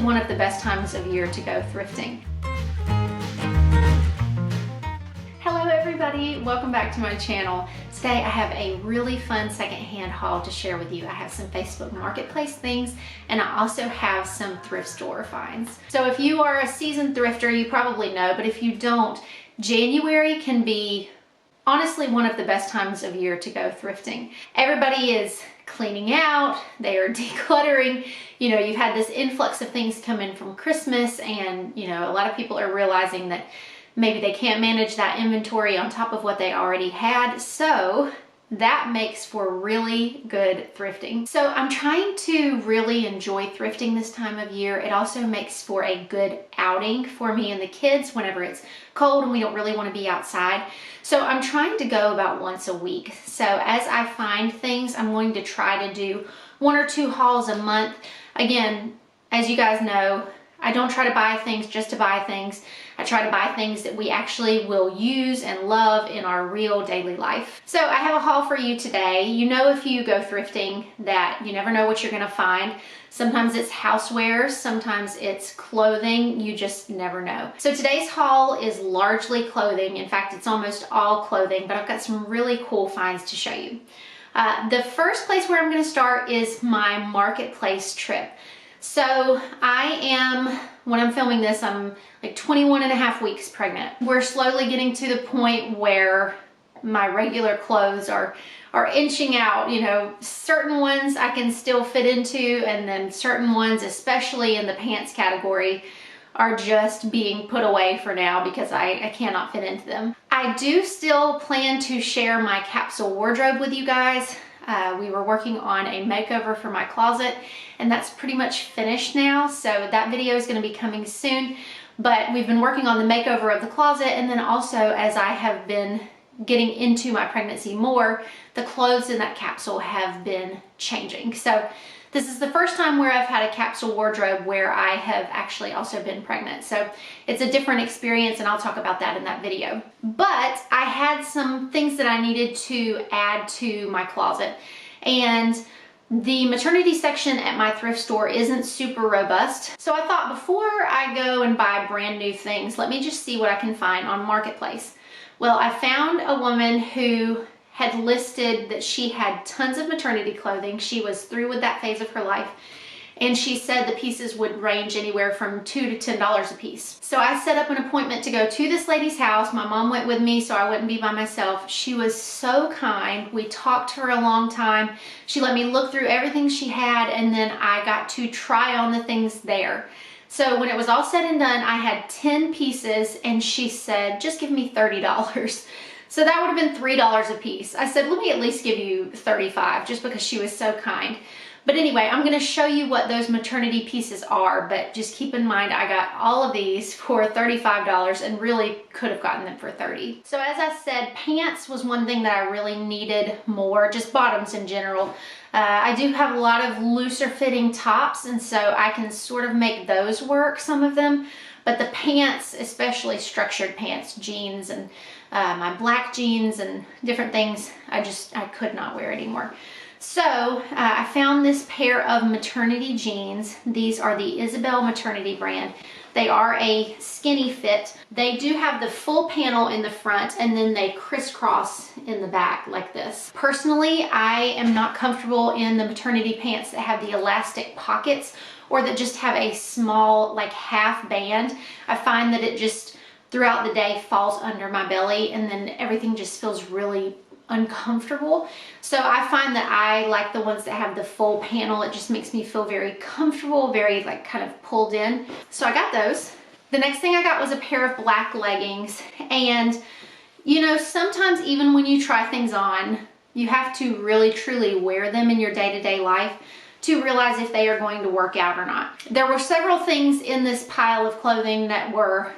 one of the best times of year to go thrifting. Hello everybody, welcome back to my channel. Today I have a really fun secondhand haul to share with you. I have some Facebook Marketplace things and I also have some thrift store finds. So if you are a seasoned thrifter, you probably know, but if you don't, January can be honestly one of the best times of year to go thrifting. Everybody is cleaning out, they are decluttering. You know, you've had this influx of things come in from Christmas and, you know, a lot of people are realizing that maybe they can't manage that inventory on top of what they already had. So that makes for really good thrifting. So I'm trying to really enjoy thrifting this time of year. It also makes for a good outing for me and the kids whenever it's cold and we don't really want to be outside. So I'm trying to go about once a week. So as I find things, I'm going to try to do 1 or 2 hauls a month. Again, as you guys know, I don't try to buy things just to buy things. I try to buy things that we actually will use and love in our real daily life. So I have a haul for you today. You know, if you go thrifting that you never know what you're gonna find. Sometimes it's housewares, sometimes it's clothing, you just never know. So today's haul is largely clothing. In fact, it's almost all clothing, but I've got some really cool finds to show you. The first place where I'm gonna start is my marketplace trip. So I am, when I'm filming this, I'm like 21 and a half weeks pregnant. We're slowly getting to the point where my regular clothes are inching out. You know, certain ones I can still fit into, and then certain ones, especially in the pants category, are just being put away for now because I cannot fit into them. I do still plan to share my capsule wardrobe with you guys. We were working on a makeover for my closet and that's pretty much finished now. So that video is going to be coming soon, but we've been working on the makeover of the closet. And then also, as I have been getting into my pregnancy more, the clothes in that capsule have been changing. So this is the first time where I've had a capsule wardrobe where I have actually also been pregnant. So it's a different experience and I'll talk about that in that video. But I had some things that I needed to add to my closet. And the maternity section at my thrift store isn't super robust. So I thought before I go and buy brand new things, let me just see what I can find on Marketplace. Well, I found a woman who had listed that she had tons of maternity clothing. She was through with that phase of her life. And she said the pieces would range anywhere from $2 to $10 a piece. So I set up an appointment to go to this lady's house. My mom went with me so I wouldn't be by myself. She was so kind. We talked to her a long time. She let me look through everything she had and then I got to try on the things there. So when it was all said and done, I had 10 pieces and she said, just give me $30. So that would have been $3 a piece. I said, let me at least give you $35 just because she was so kind. But anyway, I'm going to show you what those maternity pieces are, but just keep in mind I got all of these for $35 and really could have gotten them for $30. So as I said, pants was one thing that I really needed more, just bottoms in general. I do have a lot of looser fitting tops and so I can sort of make those work, some of them. But the pants, especially structured pants, jeans and my black jeans and different things, I could not wear anymore. So I found this pair of maternity jeans. These are the Isabel maternity brand. They are a skinny fit. They do have the full panel in the front and then they crisscross in the back like this. Personally, I am not comfortable in the maternity pants that have the elastic pockets or that just have a small like half band. I find that it just throughout the day falls under my belly and then everything just feels really uncomfortable. So I find that I like the ones that have the full panel. It just makes me feel very comfortable, very like kind of pulled in. So I got those. The next thing I got was a pair of black leggings. And you know, sometimes even when you try things on, you have to really truly wear them in your day-to-day life to realize if they are going to work out or not. There were several things in this pile of clothing that were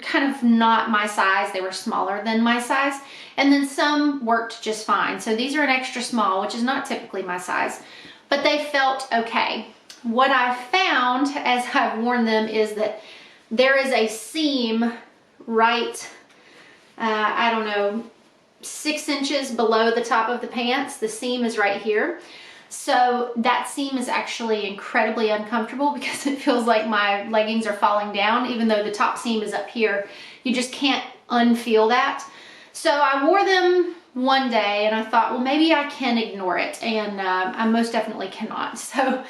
kind of not my size. They were smaller than my size. And then some worked just fine. So these are an extra small, which is not typically my size, but they felt okay. What I found as I've worn them is that there is a seam right, I don't know, 6 inches below the top of the pants. The seam is right here. So that seam is actually incredibly uncomfortable because it feels like my leggings are falling down, even though the top seam is up here. You just can't unfeel that. So I wore them one day and I thought, well, maybe I can ignore it, and I most definitely cannot. So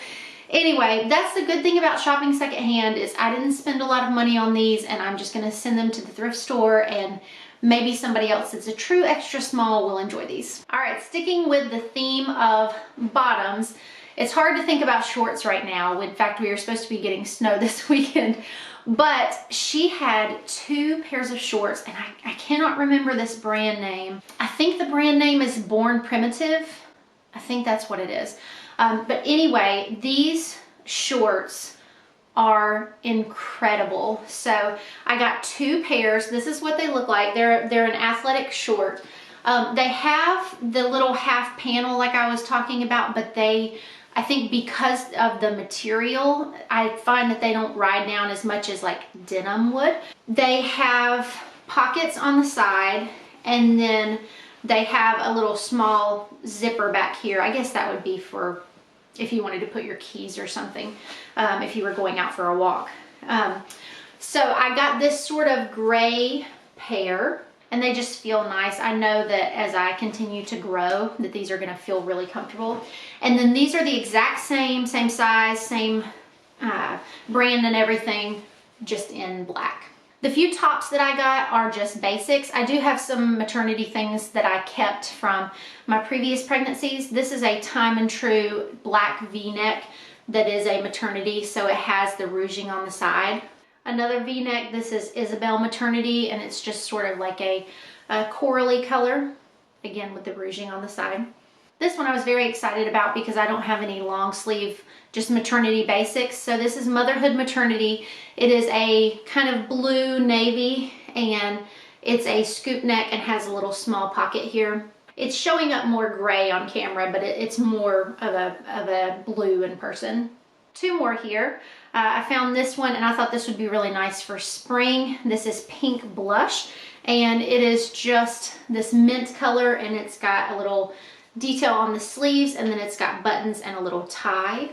anyway, that's the good thing about shopping secondhand, is I didn't spend a lot of money on these, and I'm just gonna send them to the thrift store, and maybe somebody else that's a true extra small will enjoy these. All right, sticking with the theme of bottoms, it's hard to think about shorts right now. In fact, we are supposed to be getting snow this weekend, but she had 2 pairs of shorts, and I cannot remember this brand name. I think the brand name is Born Primitive. I think that's what it is. But anyway, these shorts are incredible. So I got 2 pairs. This is what they look like. They're an athletic short. They have the little half panel like I was talking about, but I think because of the material, I find that they don't ride down as much as like denim would. They have pockets on the side, and then they have a little small zipper back here. I guess that would be for if you wanted to put your keys or something, if you were going out for a walk. So I got this sort of gray pair, and they just feel nice. I know that as I continue to grow, that these are gonna feel really comfortable. And then these are the exact same size, same brand and everything, just in black. The few tops that I got are just basics. I do have some maternity things that I kept from my previous pregnancies. This is a Time and True black V-neck that is a maternity, so it has the ruching on the side. Another V-neck, this is Isabel maternity, and it's just sort of like a corally color, again with the ruching on the side. This one I was very excited about because I don't have any long sleeve, just maternity basics. So this is Motherhood Maternity. It is a kind of blue navy, and it's a scoop neck and has a little small pocket here. It's showing up more gray on camera, but it's more of a blue in person. 2 more here. I found this one, and I thought this would be really nice for spring. This is Pink Blush, and it is just this mint color, and it's got a little detail on the sleeves, and then it's got buttons and a little tie.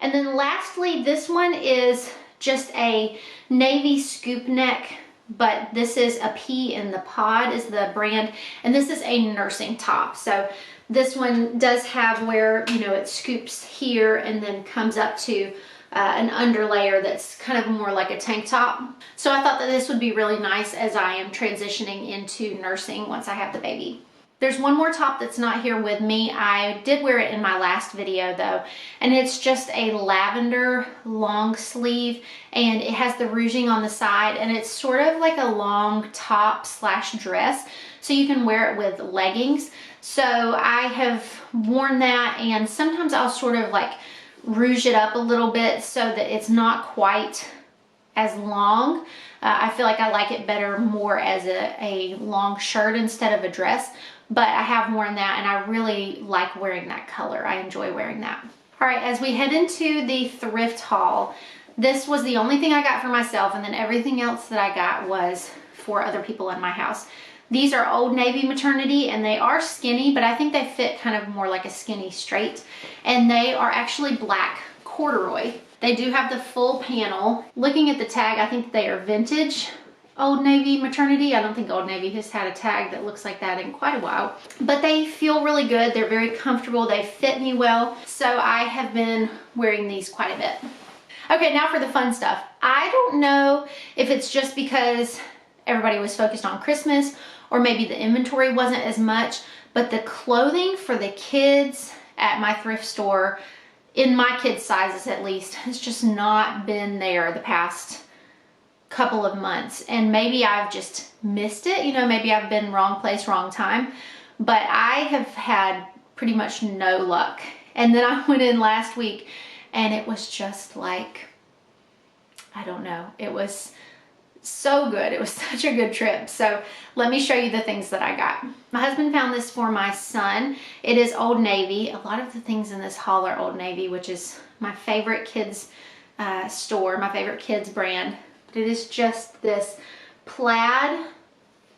And then lastly, this one is just a navy scoop neck, but this is a Pea in the Pod is the brand, and this is a nursing top. So this one does have where, you know, it scoops here and then comes up to an underlayer that's kind of more like a tank top. So I thought that this would be really nice as I am transitioning into nursing once I have the baby. There's one more top that's not here with me. I did wear it in my last video though, and it's just a lavender long sleeve, and it has the ruching on the side, and it's sort of like a long top slash dress, so you can wear it with leggings. So I have worn that, and sometimes I'll sort of like rouge it up a little bit so that it's not quite as long. I feel like I like it better more as a long shirt instead of a dress. But I have worn that, and I really like wearing that color. I enjoy wearing that. All right, as we head into the thrift haul, this was the only thing I got for myself, and then everything else that I got was for other people in my house. These are Old Navy maternity, and they are skinny, but I think they fit kind of more like a skinny straight, and they are actually black corduroy. They do have the full panel. Looking at the tag, I think they are vintage Old Navy maternity. I don't think Old Navy has had a tag that looks like that in quite a while, but they feel really good. They're very comfortable. They fit me well. So I have been wearing these quite a bit. Okay, now for the fun stuff. I don't know if it's just because everybody was focused on Christmas, or maybe the inventory wasn't as much, but the clothing for the kids at my thrift store, in my kids' sizes at least, has just not been there the past couple of months. And maybe I've just missed it, you know, maybe I've been wrong place, wrong time, but I have had pretty much no luck. And then I went in last week, and it was just like, I don't know, it was so good. It was such a good trip. So let me show you the things that I got. My husband found this for my son. It is Old Navy. A lot of the things in this haul are Old Navy, which is my favorite kids store, my favorite kids brand. But it is just this plaid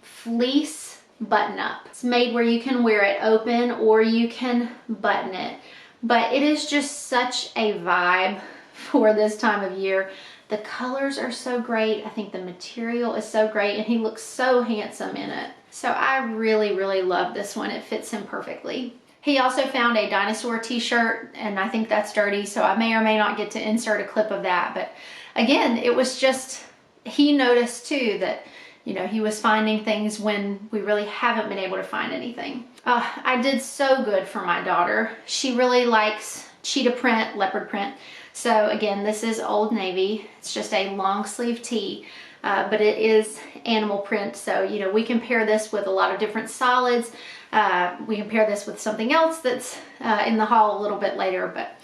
fleece button up. It's made where you can wear it open or you can button it. But it is just such a vibe for this time of year. The colors are so great. I think the material is so great, and he looks so handsome in it. So I really, really love this one. It fits him perfectly. He also found a dinosaur t-shirt, and I think that's dirty, so I may or may not get to insert a clip of that. But again, it was just, he noticed too that, you know, he was finding things when we really haven't been able to find anything. I did so good for my daughter. She really likes cheetah print, leopard print. So again, this is Old Navy. It's just a long sleeve tee, but it is animal print. So, you know, we can pair this with a lot of different solids. We can pair this with something else that's in the haul a little bit later, but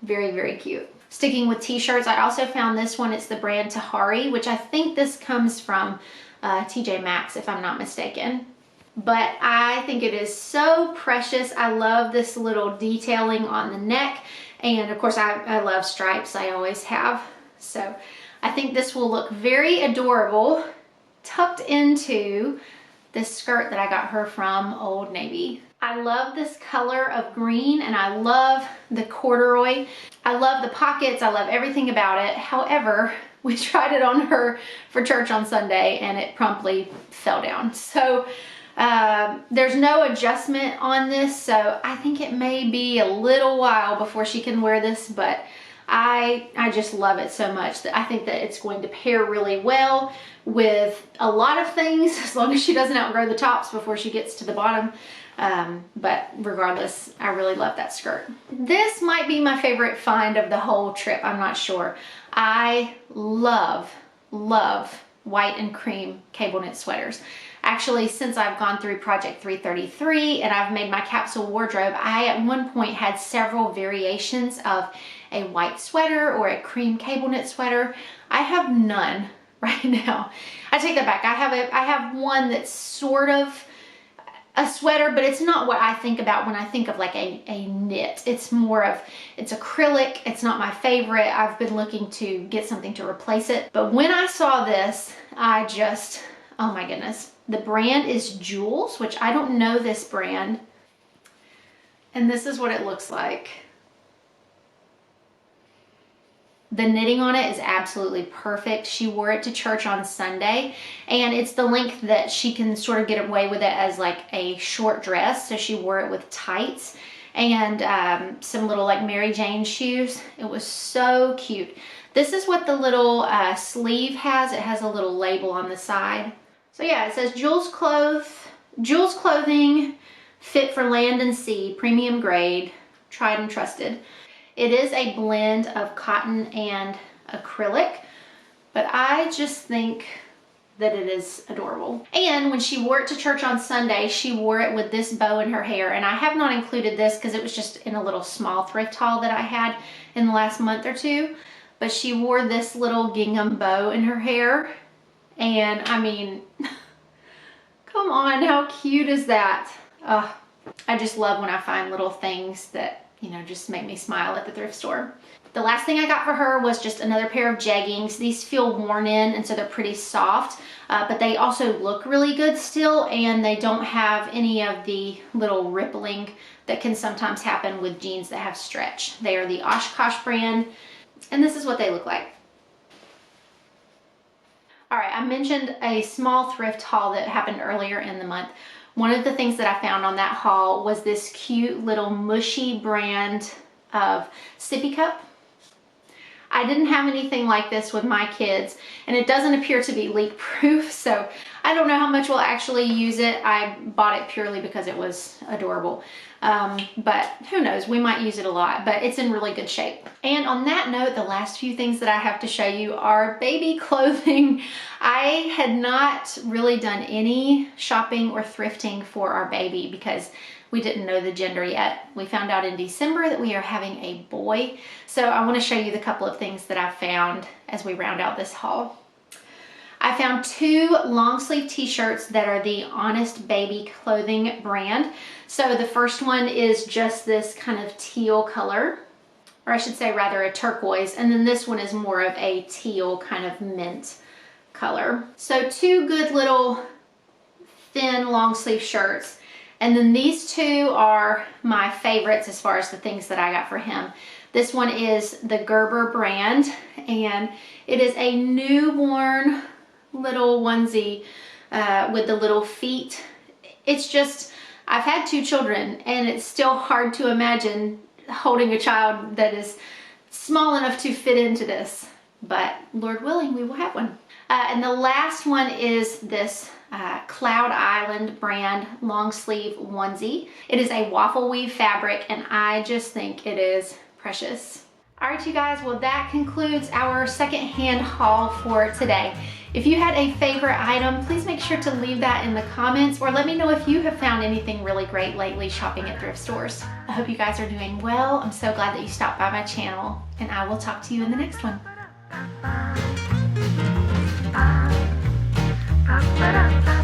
very, very cute. Sticking with t-shirts, I also found this one. It's the brand Tahari, which I think this comes from TJ Maxx, if I'm not mistaken. But I think it is so precious. I love this little detailing on the neck. And of course, I love stripes. I always have. So I think this will look very adorable tucked into this skirt that I got her from Old Navy. I love this color of green, and I love the corduroy. I love the pockets. I love everything about it. However, we tried it on her for church on Sunday and it promptly fell down. So there's no adjustment on this, so I think it may be a little while before she can wear this, but I just love it so much that I think that it's going to pair really well with a lot of things, as long as she doesn't outgrow the tops before she gets to the bottom. But regardless, I really love that skirt. This might be my favorite find of the whole trip. I'm not sure. I love white and cream cable knit sweaters. Actually, since I've gone through Project 333 and I've made my capsule wardrobe, I at one point had several variations of a white sweater or a cream cable knit sweater. I have none right now. I take that back. I have one that's sort of a sweater, but it's not what I think about when I think of like a knit. It's more of, it's acrylic. It's not my favorite. I've been looking to get something to replace it. But when I saw this, I just, oh my goodness. The brand is Jules, which I don't know this brand. And this is what it looks like. The knitting on it is absolutely perfect. She wore it to church on Sunday, and it's the length that she can sort of get away with it as like a short dress. So she wore it with tights and some little like Mary Jane shoes. It was so cute. This is what the little sleeve has. It has a little label on the side. So yeah, it says Jules Clothing, fit for land and sea, premium grade, tried and trusted. It is a blend of cotton and acrylic, but I just think that it is adorable. And when she wore it to church on Sunday, she wore it with this bow in her hair. And I have not included this because it was just in a little small thrift haul that I had in the last month or two. But she wore this little gingham bow in her hair. And I mean, come on, how cute is that? I just love when I find little things that, you know, just make me smile at the thrift store. The last thing I got for her was just another pair of jeggings. These feel worn in, and so they're pretty soft, but they also look really good still, and they don't have any of the little rippling that can sometimes happen with jeans that have stretch. They are the Oshkosh brand, and this is what they look like. All right, I mentioned a small thrift haul that happened earlier in the month. One of the things that I found on that haul was this cute little mushy brand of sippy cup. I didn't have anything like this with my kids, and it doesn't appear to be leak proof, so I don't know how much we'll actually use it. I bought it purely because it was adorable. But who knows, we might use it a lot, but it's in really good shape. And on that note, the last few things that I have to show you are baby clothing. I had not really done any shopping or thrifting for our baby because we didn't know the gender yet. We found out in December that we are having a boy. So I want to show you the couple of things that I found as we round out this haul. I found two long sleeve t-shirts that are the Honest Baby Clothing brand. So the first one is just this kind of teal color, or I should say rather a turquoise. And then this one is more of a teal kind of mint color. So two good little thin long sleeve shirts. And then these two are my favorites as far as the things that I got for him. This one is the Gerber brand, and it is a newborn little onesie with the little feet. It's just, I've had 2 children, and it's still hard to imagine holding a child that is small enough to fit into this. But Lord willing, we will have one. And the last one is this Cloud Island brand long sleeve onesie. It is a waffle weave fabric, and I just think it is precious. All right, you guys, well, that concludes our secondhand haul for today. If you had a favorite item, please make sure to leave that in the comments, or let me know if you have found anything really great lately shopping at thrift stores. I hope you guys are doing well. I'm so glad that you stopped by my channel, and I will talk to you in the next one. Ba, ba, ba.